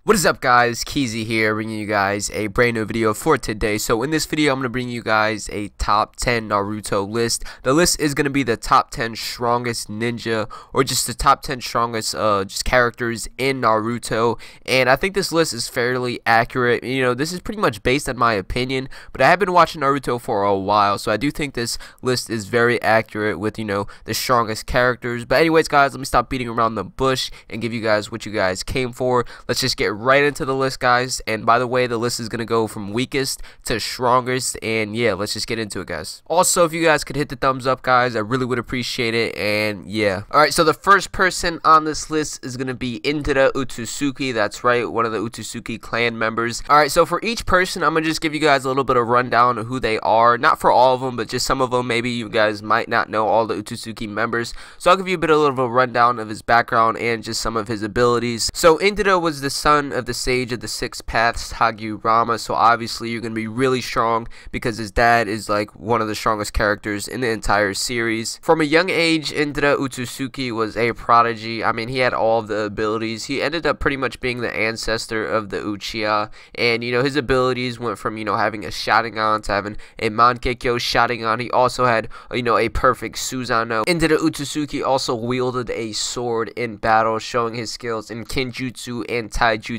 What is up, guys? Keezy here, bringing you guys a brand new video for today. So in this video, I'm going to bring you guys a top 10 Naruto list. The list is going to be the top 10 strongest ninja, or just the top 10 strongest just characters in Naruto. And I think this list is fairly accurate. You know, this is pretty much based on my opinion, but I have been watching Naruto for a while, so I do think this list is very accurate with, you know, the strongest characters. But anyways, guys, let me stop beating around the bush and give you guys what you guys came for. Let's just get right into the list, guys. And by the way, the list is gonna go from weakest to strongest, and yeah, let's just get into it, guys. Also, if you guys could hit the thumbs up, guys, I really would appreciate it. And yeah, alright, so the first person on this list is gonna be Indra Otsutsuki. That's right, one of the Otsutsuki clan members. Alright, so for each person, I'm gonna just give you guys a little bit of rundown of who they are. Not for all of them, but just some of them. Maybe you guys might not know all the Otsutsuki members, so I'll give you a little of a rundown of his background and just some of his abilities. So Indra was the son of the sage of the six paths, Hagurama, so obviously you're going to be really strong because his dad is like one of the strongest characters in the entire series. From a young age, Indra Otsutsuki was a prodigy. I mean, he had all of the abilities. He ended up pretty much being the ancestor of the Uchiha, and you know, his abilities went from, you know, having a Sharingan to having a Mangekyo Sharingan. He also had, you know, a perfect Susanoo. Indra Otsutsuki also wielded a sword in battle, showing his skills in Kenjutsu and Taijutsu.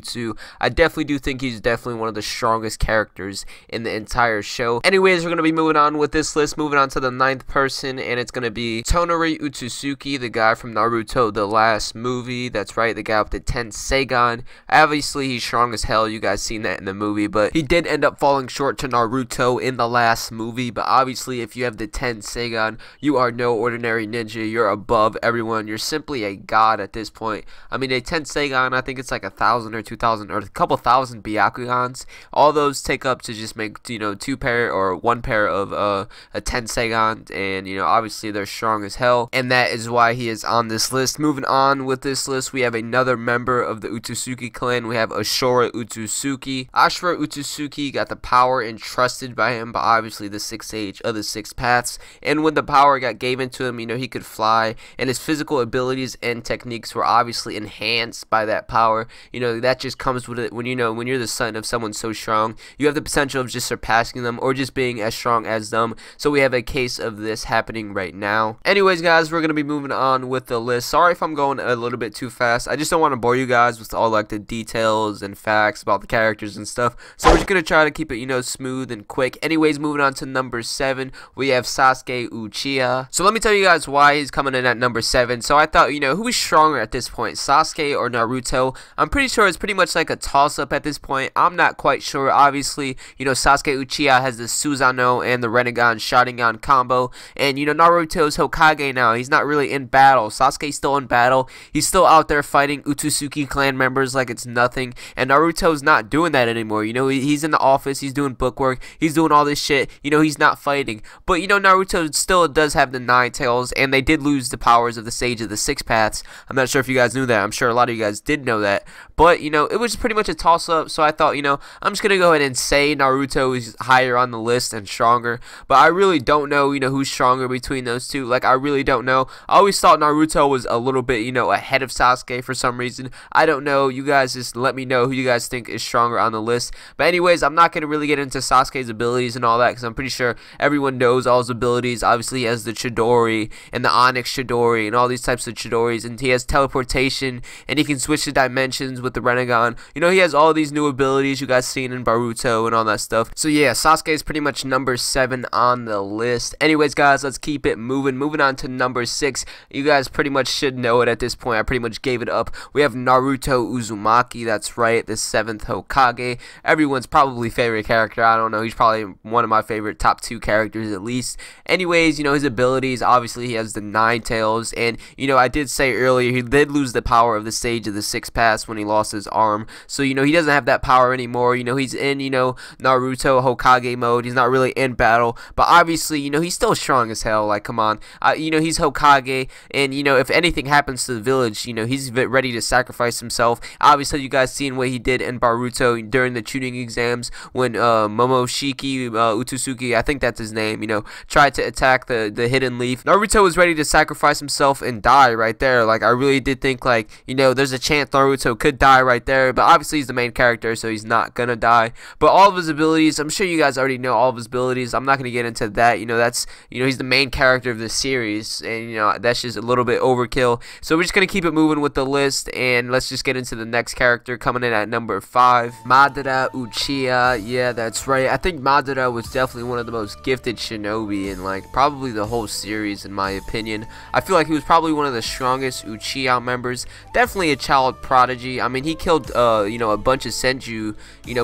I definitely do think he's definitely one of the strongest characters in the entire show. Anyways, we're going to be moving on with this list, moving on to the 9th person, and it's going to be Tonari Otsutsuki, the guy from Naruto, the last movie. That's right, the guy with the 10 Seigan. Obviously, he's strong as hell. You guys seen that in the movie, but he did end up falling short to Naruto in the last movie. But obviously, if you have the 10 Seigan, you are no ordinary ninja. You're above everyone. You're simply a god at this point. I mean, a 10 Seigan, I think it's like 1,000 or 2,000 or a couple thousand Byakugans. All those take up to just make, you know, two pair or one pair of a 10 Seigan, and you know, obviously they're strong as hell, and that is why he is on this list. Moving on with this list, we have another member of the Otsutsuki clan. We have Ashura Otsutsuki. Ashura Otsutsuki got the power entrusted by him, but obviously the sixth sage of the six paths, and when the power got given to him, you know, he could fly, and his physical abilities and techniques were obviously enhanced by that power. You know, that just comes with it when, you know, when you're the son of someone so strong, you have the potential of just surpassing them or just being as strong as them. So we have a case of this happening right now. Anyways, guys, we're gonna be moving on with the list. Sorry if I'm going a little bit too fast. I just don't want to bore you guys with all like the details and facts about the characters and stuff, so we're just gonna try to keep it, you know, smooth and quick. Anyways, moving on to number 7, we have Sasuke Uchiha. So let me tell you guys why he's coming in at number 7. So I thought, you know, who is stronger at this point, Sasuke or Naruto? I'm pretty sure it's pretty much like a toss-up at this point. I'm not quite sure. Obviously, you know, Sasuke Uchiha has the Susanoo and the Rinnegan Sharingan combo, and you know, Naruto's Hokage now. He's not really in battle. Sasuke's still in battle. He's still out there fighting Otsutsuki clan members like it's nothing, and Naruto's not doing that anymore. You know, he's in the office, he's doing bookwork, he's doing all this shit. You know, he's not fighting. But you know, Naruto still does have the 9 tails, and they did lose the powers of the sage of the 6 paths. I'm not sure if you guys knew that. I'm sure a lot of you guys did know that, but you know, it was pretty much a toss-up. So I thought, you know, I'm just gonna go ahead and say Naruto is higher on the list and stronger, but I really don't know, you know, who's stronger between those two. Like, I really don't know. I always thought Naruto was a little bit, you know, ahead of Sasuke for some reason. I don't know. You guys just let me know who you guys think is stronger on the list. But anyways, I'm not gonna really get into Sasuke's abilities and all that, because I'm pretty sure everyone knows all his abilities. Obviously, he has the Chidori and the Onyx Chidori and all these types of Chidoris, and he has teleportation, and he can switch the dimensions with the Rinnegan. You know, he has all these new abilities you guys seen in Boruto and all that stuff. So yeah, Sasuke is pretty much number 7 on the list. Anyways, guys, let's keep it moving. Moving on to number 6. You guys pretty much should know it at this point. I pretty much gave it up. We have Naruto Uzumaki. That's right, the 7th Hokage. Everyone's probably favorite character. I don't know. He's probably one of my favorite top 2 characters at least. Anyways, you know, his abilities, obviously he has the 9 tails, and you know, I did say earlier he did lose the power of the sage of the 6 paths when he lost his arm. So you know, he doesn't have that power anymore. You know, he's in, you know, Naruto Hokage mode. He's not really in battle, but obviously, you know, he's still strong as hell. Like, come on, you know, he's Hokage, and you know, if anything happens to the village, you know, he's ready to sacrifice himself. Obviously, you guys seen what he did in Boruto during the tuning exams when Momoshiki Otsutsuki, I think that's his name, you know, tried to attack the hidden leaf. Naruto was ready to sacrifice himself and die right there. Like, I really did think, like, you know, there's a chance Naruto could die right right there. But obviously he's the main character, so he's not gonna die. But all of his abilities, I'm sure you guys already know all of his abilities. I'm not gonna get into that. That's he's the main character of the series, and that's just a little bit overkill. So we're just gonna keep it moving with the list, and let's just get into the next character coming in at number 5, Madara Uchiha. Yeah, that's right. I think Madara was definitely one of the most gifted shinobi in like probably the whole series, in my opinion. I feel like he was probably one of the strongest Uchiha members. Definitely a child prodigy. I mean, he killed a bunch of Senju,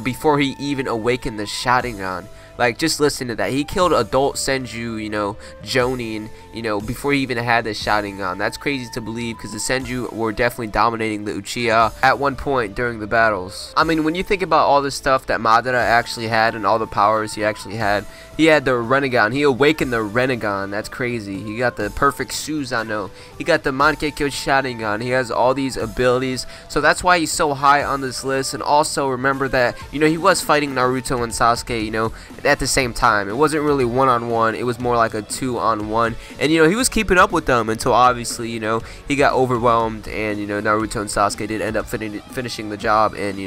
before he even awakened the Sharingan. Like, just listen to that. He killed adult Senju, Jonin, before he even had the Sharingan. That's crazy to believe, because the Senju were definitely dominating the Uchiha at one point during the battles. I mean, when you think about all the stuff that Madara actually had and all the powers he actually had, he had the Rinnegan. He awakened the Rinnegan. That's crazy. He got the perfect Susanoo. He got the Mankekyo Sharingan. He has all these abilities. So that's why he's so high on this list. And also remember that, he was fighting Naruto and Sasuke, at the same time. It wasn't really one-on-one. It was more like a 2-on-1. And, he was keeping up with them until obviously, he got overwhelmed. And, Naruto and Sasuke did end up finishing the job and,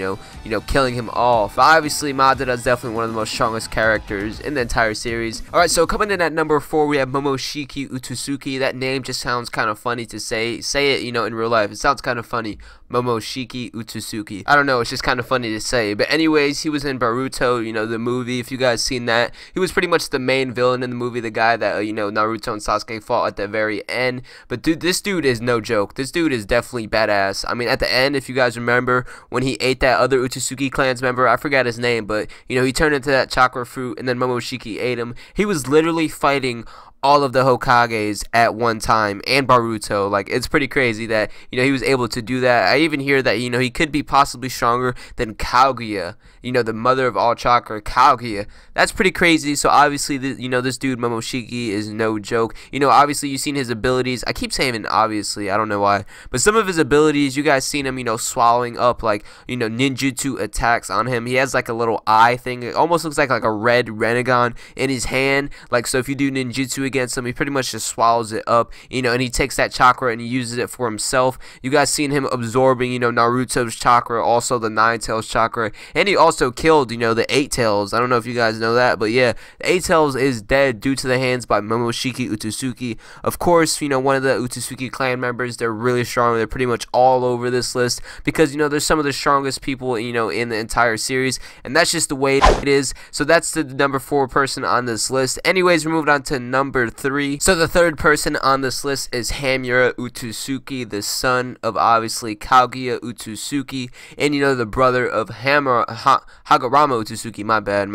killing him off. But obviously, Madara is definitely one of the most strongest characters in the entire series. Alright, so coming in at number 4, we have Momoshiki Utsuki. That name just sounds kind of funny to say. Say it, in real life. It sounds kind of funny. Momoshiki Utsuki. I don't know, it's just kind of funny to say. But anyways, he was in Boruto, the movie. If you guys seen that, he was pretty much the main villain in the movie, the guy that Naruto and Sasuke fought at the very end. But dude, this dude is no joke. This dude is definitely badass. I mean, at the end, if you guys remember, when he ate that other Utsuki clan's member, I forgot his name, but he turned into that chakra fruit, and then Momoshiki ate him. He was literally fighting all of the Hokages at one time, and Boruto. Like, it's pretty crazy that he was able to do that. I even hear that he could be possibly stronger than Kaguya, the mother of all chakra, Kaguya. That's pretty crazy. So obviously this dude Momoshiki is no joke. Obviously you've seen his abilities. I keep saying obviously, I don't know why, but some of his abilities, you guys seen him swallowing up like ninjutsu attacks on him. He has like a little eye thing. It almost looks like a red Rinnegan in his hand. Like, so if you do ninjutsu against him, he pretty much just swallows it up, and he takes that chakra and he uses it for himself. You guys seen him absorbing, Naruto's chakra, also the Nine Tails chakra, and he also killed, the Eight Tails. I don't know if you guys know that, but yeah, the Eight Tails is dead due to the hands by Momoshiki Utsuki. Of course, one of the Utsuki clan members. They're really strong. They're pretty much all over this list because, there's some of the strongest people, in the entire series, and that's just the way it is. So that's the number 4 person on this list. Anyways, we're moving on to number 3. So the third person on this list is Hamura Utsuki, the son of obviously Kaguya Utsuki, and the brother of Hagurama Utsuki. My bad.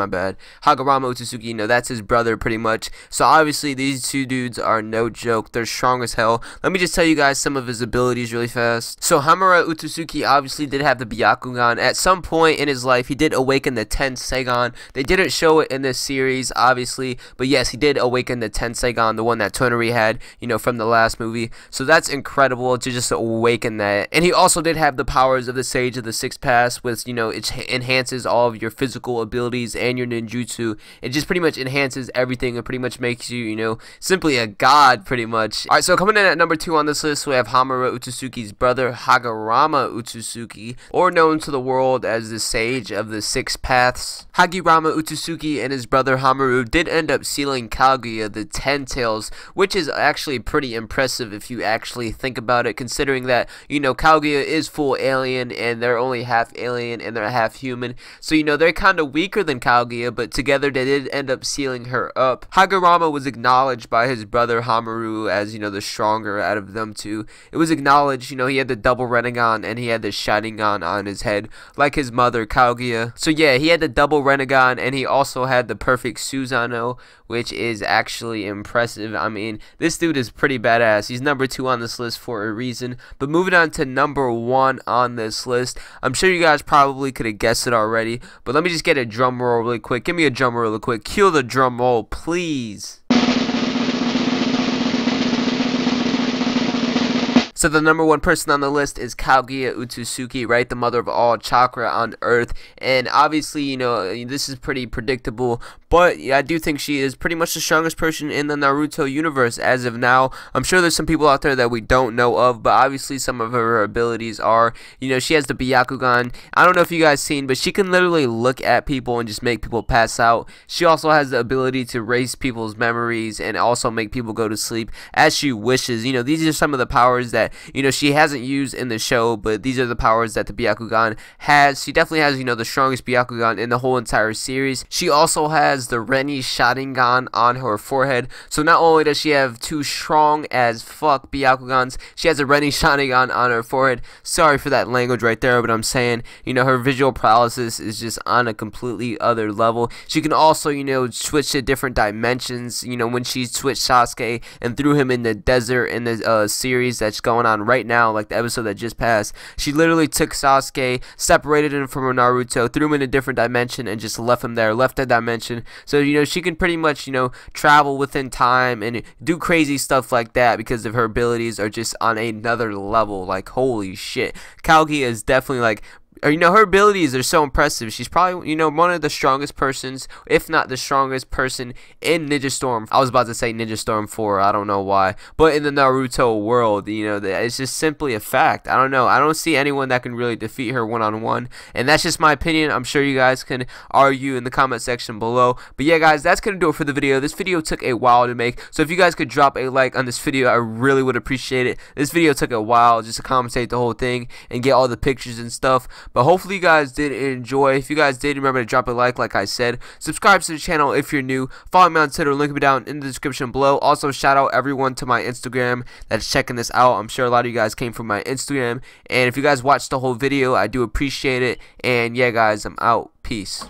Hagurama Utsuki, that's his brother pretty much. So obviously these two dudes are no joke. They're strong as hell. Let me just tell you guys some of his abilities really fast. So Hamura Utsuki obviously did have the Byakugan. At some point in his life, he did awaken the Tenseigan. They didn't show it in this series, obviously, but yes, he did awaken the Tenseigan, the one that Tonari had, from the last movie. So that's incredible to just awaken that. And he also did have the powers of the Sage of the Sixth Path, which, it enhances all of your physical abilities and your ninjutsu. It just pretty much enhances everything and pretty much makes you, simply a god, pretty much. Alright, so coming in at number 2 on this list, we have Hamura Utsuki's brother, Hagurama Utsuki, or known to the world as the Sage of the Six Paths. Hagurama Utsuki and his brother Hamura did end up sealing Kaguya, the 10 Tails, which is actually pretty impressive if you actually think about it, considering that, Kaguya is full alien and they're only half alien and they're half human. So, they're kind of weaker than Kaguya, but together they did end up sealing her up. Hagurama was acknowledged by his brother Hamura as, the stronger out of them two. It was acknowledged, he had the double Rinnegan and he had the Sharingan on his head, like his mother Kaguya. So yeah, he had the double Rinnegan and he also had the perfect Susanoo, which is actually impressive. I mean, this dude is pretty badass. He's number 2 on this list for a reason. But moving on to number 1 on this list, I'm sure you guys probably could have guessed it already, but let me just get a drum roll really quick. Give me a drum roll really quick. Cue the drum roll, please. So the number one person on the list is Kaguya Otsutsuki, right? The mother of all chakra on Earth. And obviously, you know, this is pretty predictable, but yeah, I do think she is pretty much the strongest person in the Naruto universe as of now. I'm sure there's some people out there that we don't know of, but obviously some of her abilities are, you know, she has the Byakugan. I don't know if you guys seen, but she can literally look at people and just make people pass out. She also has the ability to erase people's memories and also make people go to sleep as she wishes. You know, these are some of the powers that, you know, she hasn't used in the show, but these are the powers that the Byakugan has. She definitely has, you know, the strongest Byakugan in the whole entire series. She also has the Renni Sharingan on her forehead. So not only does she have two strong as fuck Byakugans, she has a Renni Sharingan on her forehead. Sorry for that language right there, but I'm saying, you know, her visual paralysis is just on a completely other level. She can also, you know, switch to different dimensions. You know, when she switched Sasuke and threw him in the desert in the series that's going on right now, like the episode that just passed, she literally took Sasuke, separated him from Naruto, threw him in a different dimension, and just left him there, left that dimension. So, you know, she can pretty much, you know, travel within time and do crazy stuff like that because of her abilities are just on another level. Like, holy shit. Kaguya is definitely like, you know, her abilities are so impressive. She's probably, you know, one of the strongest persons, if not the strongest person in Ninja Storm. I was about to say Ninja Storm 4, I don't know why. But in the Naruto world, you know, it's just simply a fact. I don't know. I don't see anyone that can really defeat her one-on-one. And that's just my opinion. I'm sure you guys can argue in the comment section below. But yeah, guys, that's going to do it for the video. This video took a while to make. So if you guys could drop a like on this video, I really would appreciate it. This video took a while just to commentate the whole thing and get all the pictures and stuff. But hopefully you guys did enjoy. If you guys did, remember to drop a like I said. Subscribe to the channel if you're new. Follow me on Twitter. Link will be down in the description below. Also, shout out everyone to my Instagram that's checking this out. I'm sure a lot of you guys came from my Instagram. And if you guys watched the whole video, I do appreciate it. And yeah, guys, I'm out. Peace.